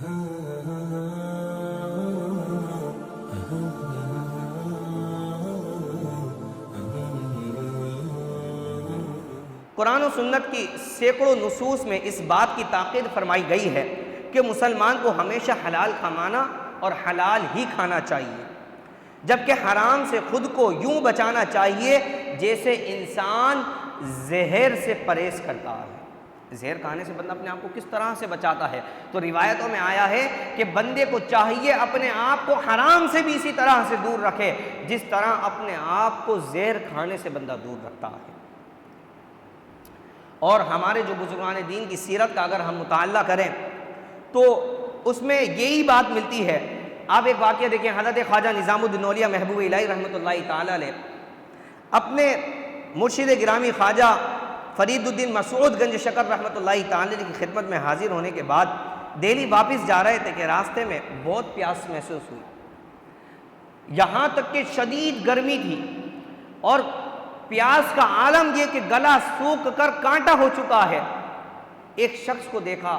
قرآن و سنت کی سینکڑوں نصوص میں اس بات کی تاکید فرمائی گئی ہے کہ مسلمان کو ہمیشہ حلال کمانا اور حلال ہی کھانا چاہیے، جبکہ حرام سے خود کو یوں بچانا چاہیے جیسے انسان زہر سے پرہیز کرتا ہے۔ زہر کھانے سے بندہ اپنے آپ کو کس طرح سے بچاتا ہے؟ تو روایتوں میں آیا ہے کہ بندے کو چاہیے اپنے آپ کو حرام سے بھی اسی طرح سے دور رکھے جس طرح اپنے آپ کو زہر کھانے سے بندہ دور رکھتا ہے۔ اور ہمارے جو بزرگان دین کی سیرت کا اگر ہم مطالعہ کریں تو اس میں یہی بات ملتی ہے۔ آپ ایک واقعہ دیکھیں، حضرت خواجہ نظام الدین اولیاء محبوب الہی رحمۃ اللہ تعالی علیہ اپنے مرشد گرامی خواجہ فرید الدین مسعود گنج شکر رحمۃ اللہ تعالی علیہ کی خدمت میں حاضر ہونے کے بعد دہلی واپس جا رہے تھے کہ راستے میں بہت پیاس محسوس ہوئی، یہاں تک کہ شدید گرمی تھی اور پیاس کا عالم یہ کہ گلا سوکھ کر کانٹا ہو چکا ہے۔ ایک شخص کو دیکھا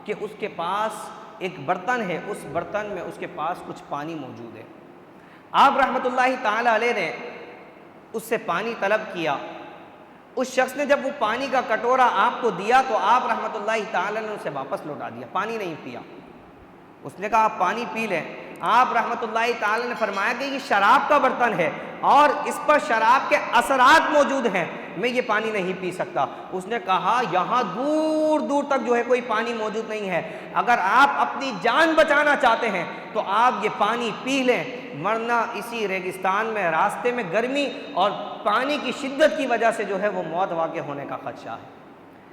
کہ اس کے پاس ایک برتن ہے، اس برتن میں اس کے پاس کچھ پانی موجود ہے۔ آپ رحمۃ اللہ تعالی علیہ نے اس سے پانی طلب کیا۔ اس شخص نے جب وہ پانی کا کٹورا آپ کو دیا تو آپ رحمۃ اللہ تعالی نے اسے واپس لوٹا دیا، پانی نہیں پیا۔ اس نے کہا آپ پانی پی لیں۔ آپ رحمۃ اللہ تعالی نے فرمایا کہ یہ شراب کا برتن ہے اور اس پر شراب کے اثرات موجود ہیں، میں یہ پانی نہیں پی سکتا۔ اس نے کہا یہاں دور دور تک جو ہے کوئی پانی موجود نہیں ہے، اگر آپ اپنی جان بچانا چاہتے ہیں تو آپ یہ پانی پی لیں، ورنہ اسی ریگستان میں راستے میں گرمی اور پانی کی شدت کی وجہ سے جو ہے وہ موت واقع ہونے کا خدشہ ہے۔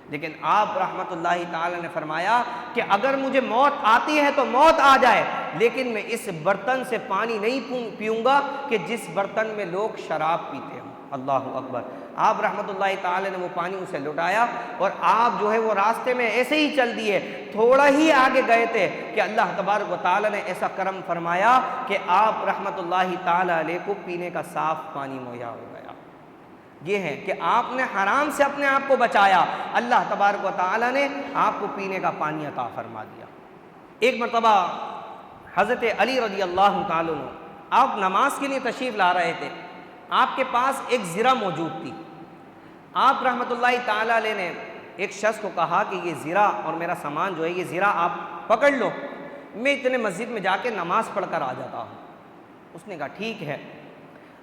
لیکن آپ رحمۃ اللہ تعالی نے فرمایا کہ اگر مجھے موت آتی ہے تو موت آ جائے، لیکن میں اس برتن سے پانی نہیں پیوں گا کہ جس برتن میں لوگ شراب پیتے ہوں۔ اللہ اکبر۔ آپ رحمۃ اللہ تعالی نے وہ پانی اسے لٹایا اور آپ جو ہے وہ راستے میں ایسے ہی چل دیے، تھوڑا ہی آگے گئے تھے کہ اللہ تبارک و تعالی نے ایسا کرم فرمایا کہ آپ رحمۃ اللہ تعالی علیہ کو پینے کا صاف پانی مہیا ہو گیا۔ یہ ہے کہ آپ نے حرام سے اپنے آپ کو بچایا، اللہ تبارک و تعالی نے آپ کو پینے کا پانی عطا فرما دیا۔ ایک مرتبہ حضرت علی رضی اللہ تعالیٰ عنہ آپ نماز کے لیے تشریف لا رہے تھے، آپ کے پاس ایک زرہ موجود تھی۔ آپ رحمۃ اللہ تعالی علیہ نے ایک شخص کو کہا کہ یہ زرہ اور میرا سامان جو ہے یہ زرہ آپ پکڑ لو، میں اتنے مسجد میں جا کے نماز پڑھ کر آ جاتا ہوں۔ اس نے کہا ٹھیک ہے۔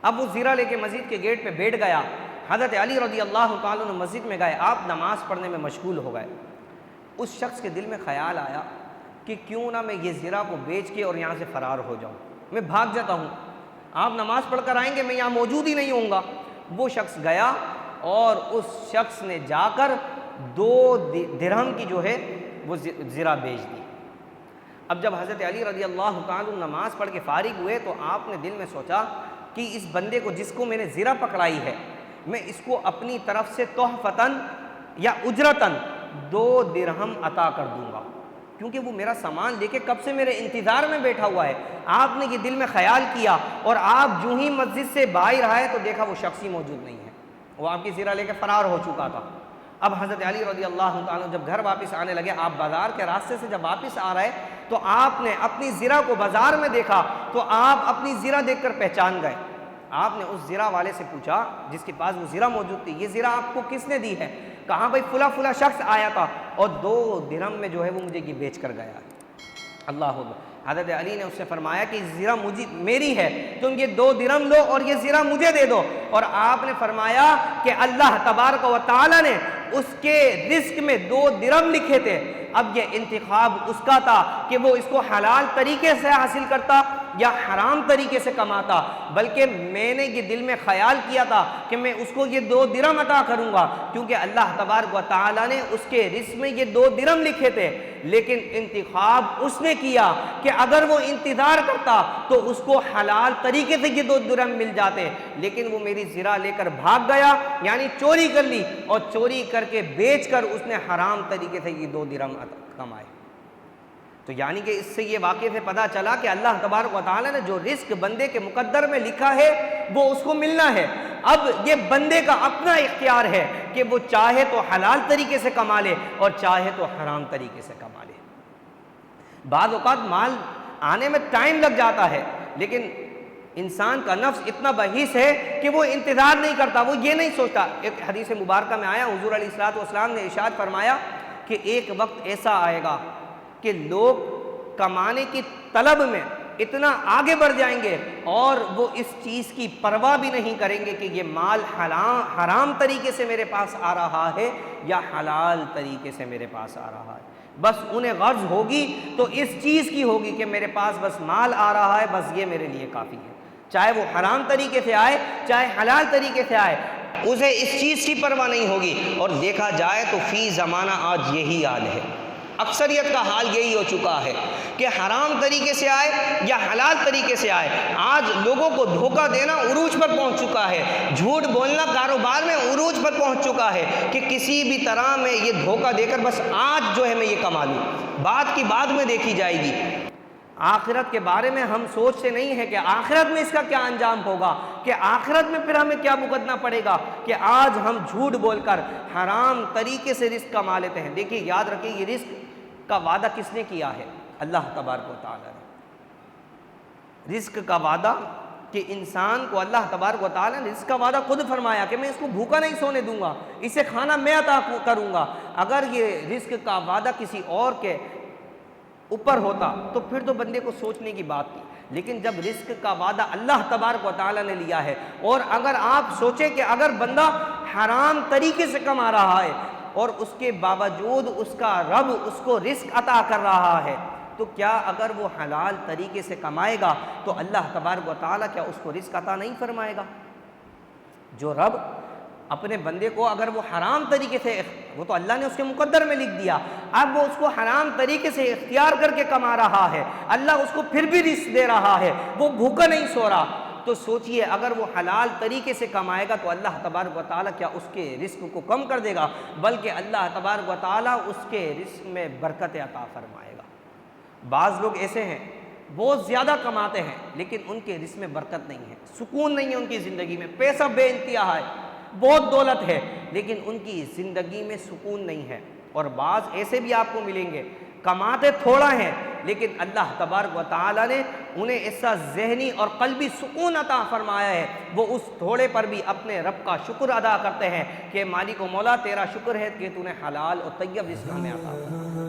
اب وہ زرہ لے کے مسجد کے گیٹ پہ بیٹھ گیا۔ حضرت علی رضی اللہ تعالیٰ عنہ مسجد میں گئے، آپ نماز پڑھنے میں مشغول ہو گئے۔ اس شخص کے دل میں خیال آیا کہ کیوں نہ میں یہ زرہ کو بیچ کے اور یہاں سے فرار ہو جاؤں، میں بھاگ جاتا ہوں، آپ نماز پڑھ کر آئیں گے میں یہاں موجود ہی نہیں ہوں گا۔ وہ شخص گیا اور اس شخص نے جا کر 2 درہم کی جو ہے وہ زرہ بیچ دی۔ اب جب حضرت علی رضی اللہ تعالیٰ عنہ نماز پڑھ کے فارغ ہوئے تو آپ نے دل میں سوچا کہ اس بندے کو جس کو میں نے زرہ پکڑائی ہے میں اس کو اپنی طرف سے تحفتاً یا اجرتاً 2 درہم عطا کر دوں گا، کیونکہ وہ میرا سامان لے کے کب سے میرے انتظار میں بیٹھا ہوا ہے۔ آپ نے یہ دل میں خیال کیا اور آپ جو ہی مسجد سے باہر آئے تو دیکھا وہ شخص ہی موجود نہیں ہے، وہ آپ کی زرہ لے کے فرار ہو چکا تھا۔ اب حضرت علی رضی اللہ تعالیٰ جب گھر واپس آنے لگے، آپ بازار کے راستے سے جب واپس آ رہے تو آپ نے اپنی زرہ کو بازار میں دیکھا تو آپ اپنی زرہ دیکھ کر پہچان گئے۔ آپ نے اس زرہ والے سے پوچھا جس کے پاس وہ زرہ موجود تھی، یہ زرہ آپ کو کس نے دی ہے؟ کہا بھائی فلاں شخص آیا تھا اور 2 درہم میں جو ہے وہ مجھے یہ بیچ کر گیا ہے۔ اللہ اکبر۔ حضرت علی نے اس سے فرمایا کہ زرہ مجھے میری ہے، تم یہ 2 درہم لو اور یہ زرہ مجھے دے دو۔ اور آپ نے فرمایا کہ اللہ تبارک و تعالی نے اس کے رزق میں 2 درہم لکھے تھے، اب یہ انتخاب اس کا تھا کہ وہ اس کو حلال طریقے سے حاصل کرتا یا حرام طریقے سے کماتا، بلکہ میں نے یہ دل میں خیال کیا تھا کہ میں اس کو یہ 2 درہم عطا کروں گا، کیونکہ اللہ تبارک و تعالی نے اس کے رزق میں یہ 2 درہم لکھے تھے۔ لیکن انتخاب اس نے کیا کہ اگر وہ انتظار کرتا تو اس کو حلال طریقے سے یہ 2 درہم مل جاتے، لیکن وہ میری زرہ لے کر بھاگ گیا، یعنی چوری کر لی، اور چوری کر کے بیچ کر اس نے حرام طریقے سے یہ 2 درہم کمائے۔ تو یعنی کہ اس سے یہ واقعے سے پتہ چلا کہ اللہ تبارک و تعالی نے جو رزق بندے کے مقدر میں لکھا ہے وہ اس کو ملنا ہے۔ اب یہ بندے کا اپنا اختیار ہے کہ وہ چاہے تو حلال طریقے سے کما لے اور چاہے تو حرام طریقے سے کما لے۔ بعض اوقات مال آنے میں ٹائم لگ جاتا ہے، لیکن انسان کا نفس اتنا بحیث ہے کہ وہ انتظار نہیں کرتا، وہ یہ نہیں سوچتا۔ ایک حدیث مبارکہ میں آیا، حضور علیہ الصلوۃ والسلام نے ارشاد فرمایا کہ ایک وقت ایسا آئے گا کہ لوگ کمانے کی طلب میں اتنا آگے بڑھ جائیں گے اور وہ اس چیز کی پرواہ بھی نہیں کریں گے کہ یہ مال حرام طریقے سے میرے پاس آ رہا ہے یا حلال طریقے سے میرے پاس آ رہا ہے۔ بس انہیں غرض ہوگی تو اس چیز کی ہوگی کہ میرے پاس بس مال آ رہا ہے، بس یہ میرے لیے کافی ہے، چاہے وہ حرام طریقے سے آئے چاہے حلال طریقے سے آئے، اسے اس چیز کی پرواہ نہیں ہوگی۔ اور دیکھا جائے تو فی زمانہ آج یہی حال ہے، اکثریت کا حال یہی ہو چکا ہے کہ حرام طریقے سے آئے یا حلال طریقے سے آئے، آج لوگوں کو دھوکہ دینا عروج پر پہنچ چکا ہے، جھوٹ بولنا کاروبار میں عروج پر پہنچ چکا ہے کہ کسی بھی طرح میں یہ دھوکہ دے کر بس آج جو ہے میں یہ کما لوں، بات کی بعد میں دیکھی جائے گی۔ آخرت کے بارے میں ہم سوچتے نہیں ہیں کہ آخرت میں اس کا کیا انجام ہوگا، کہ آخرت میں پھر ہمیں کیا بھگتنا پڑے گا کہ آج ہم جھوٹ بول کر حرام طریقے سے رزق کما لیتے ہیں۔ دیکھیے یاد رکھیے، یہ رزق کا وعدہ کس نے کیا ہے؟ اللہ تبارک و تعالی نے۔ رزق کا وعدہ کہ انسان کو اللہ تبارک و تعالی نے رزق کا وعدہ خود فرمایا کہ میں اس کو بھوکا نہیں سونے دوں گا، اسے کھانا میں عطا کروں گا۔ اگر یہ رزق کا وعدہ کسی اور کے اوپر ہوتا تو پھر تو بندے کو سوچنے کی بات تھی، لیکن جب رزق کا وعدہ اللہ تبارک و تعالی نے لیا ہے، اور اگر آپ سوچیں کہ اگر بندہ حرام طریقے سے کما رہا ہے اور اس کے باوجود اس کا رب اس کو رزق عطا کر رہا ہے، تو کیا اگر وہ حلال طریقے سے کمائے گا تو اللہ تبارک و تعالی کیا اس کو رزق عطا نہیں فرمائے گا؟ جو رب اپنے بندے کو اگر وہ حرام طریقے سے، وہ تو اللہ نے اس کے مقدر میں لکھ دیا، اب وہ اس کو حرام طریقے سے اختیار کر کے کما رہا ہے، اللہ اس کو پھر بھی رزق دے رہا ہے، وہ بھوکا نہیں سو رہا، تو سوچئے اگر وہ حلال طریقے سے کمائے گا تو اللہ تبارک و تعالیٰ کیا اس کے رزق کو کم کر دے گا؟ بلکہ اللہ تبارک و تعالیٰ اس کے رزق میں برکت عطا فرمائے گا۔ بعض لوگ ایسے ہیں بہت زیادہ کماتے ہیں لیکن ان کے رزق میں برکت نہیں ہے، سکون نہیں ہے ان کی زندگی میں، پیسہ بے انتہا ہے، بہت دولت ہے لیکن ان کی زندگی میں سکون نہیں ہے۔ اور بعض ایسے بھی آپ کو ملیں گے کماتے تھوڑا ہیں لیکن اللہ تبارک و تعالیٰ نے انہیں ایسا ذہنی اور قلبی سکون عطا فرمایا ہے، وہ اس تھوڑے پر بھی اپنے رب کا شکر ادا کرتے ہیں کہ مالک و مولا تیرا شکر ہے کہ تو نے حلال اور طیب رزق ہمیں عطا فرمایا۔